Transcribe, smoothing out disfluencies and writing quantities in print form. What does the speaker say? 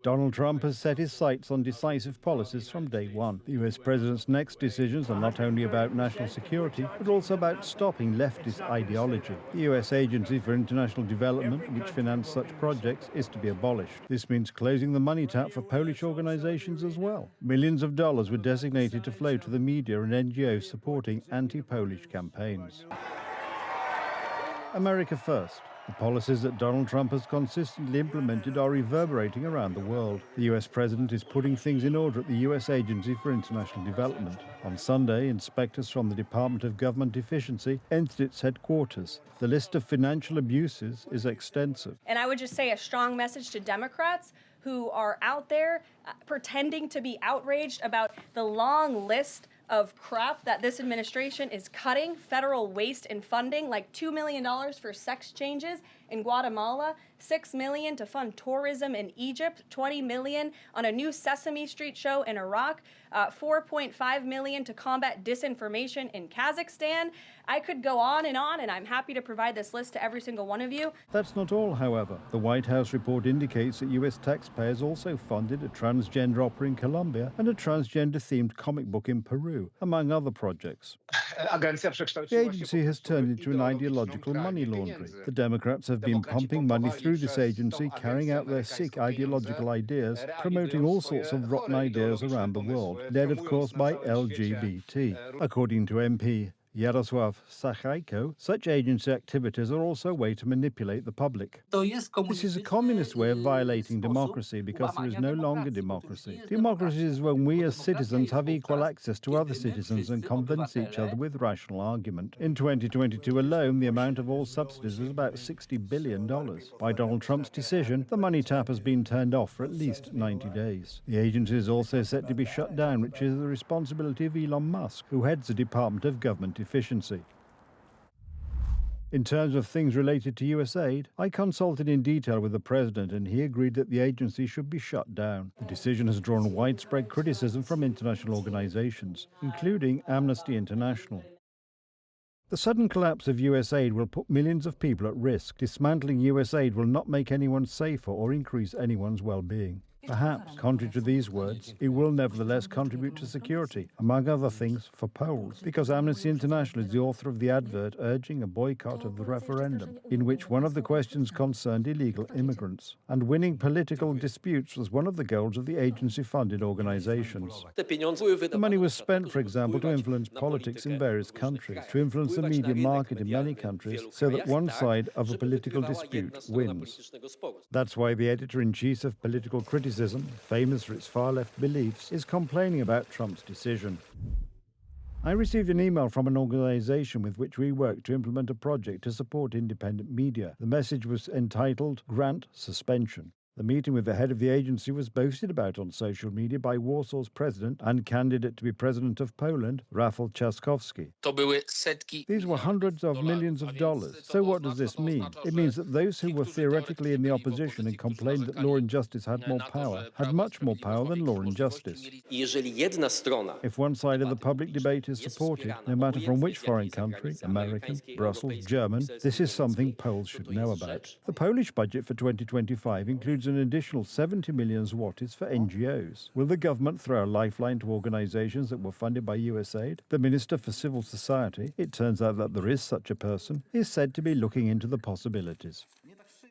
Donald Trump has set his sights on decisive policies from day one. The US president's next decisions are not only about national security, but also about stopping leftist ideology. The US Agency for International Development, which financed such projects, is to be abolished. This means closing the money tap for Polish organizations as well. Millions of dollars were designated to flow to the media and NGOs supporting anti-Polish campaigns. America first. The policies that Donald Trump has consistently implemented are reverberating around the world. The US president is putting things in order at the US Agency for International Development. On Sunday, inspectors from the Department of Government Efficiency entered its headquarters. The list of financial abuses is extensive. And I would just say a strong message to Democrats who are out there pretending to be outraged about the long list of crap that this administration is cutting, federal waste and funding, like $2 million for sex changes in Guatemala, $6 million to fund tourism in Egypt, $20 million on a new Sesame Street show in Iraq, $4.5 million to combat disinformation in Kazakhstan. I could go on, and I'm happy to provide this list to every single one of you. That's not all, however. The White House report indicates that US taxpayers also funded a transgender opera in Colombia and a transgender-themed comic book in Peru, among other projects. The agency has turned into an ideological money laundry. The Democrats have been pumping money through this agency, carrying out their sick ideological ideas, promoting all sorts of rotten ideas around the world, led of course by LGBT. According to MP Jarosław Sachajko, such agency activities are also a way to manipulate the public. This is a communist way of violating democracy because there is no longer democracy. Democracy is when we as citizens have equal access to other citizens and convince each other with rational argument. In 2022 alone, the amount of all subsidies was about $60 billion. By Donald Trump's decision, the money tap has been turned off for at least 90 days. The agency is also set to be shut down, which is the responsibility of Elon Musk, who heads the Department of Government Efficiency. In terms of things related to USAID, I consulted in detail with the president and he agreed that the agency should be shut down. The decision has drawn widespread criticism from international organizations, including Amnesty International. The sudden collapse of USAID will put millions of people at risk. Dismantling USAID will not make anyone safer or increase anyone's well-being. Perhaps, contrary to these words, it will nevertheless contribute to security, among other things, for Poles, because Amnesty International is the author of the advert urging a boycott of the referendum, in which one of the questions concerned illegal immigrants. And winning political disputes was one of the goals of the agency-funded organizations. The money was spent, for example, to influence politics in various countries, to influence the media market in many countries, so that one side of a political dispute wins. That's why the editor-in-chief of Political Criticism, famous for its far-left beliefs, is complaining about Trump's decision. I received an email from an organization with which we work to implement a project to support independent media. The message was entitled Grant Suspension. The meeting with the head of the agency was boasted about on social media by Warsaw's president and candidate to be president of Poland, Rafał Trzaskowski. These were hundreds of millions of dollars. So what does this mean? It means that those who were theoretically in the opposition and complained that Law and Justice had more power, had much more power than Law and Justice. If one side of the public debate is supported, no matter from which foreign country, American, Brussels, German, this is something Poles should know about. The Polish budget for 2025 includes an additional 70 million zlotys for NGOs. Will the government throw a lifeline to organizations that were funded by USAID? The Minister for Civil Society, it turns out that there is such a person, is said to be looking into the possibilities.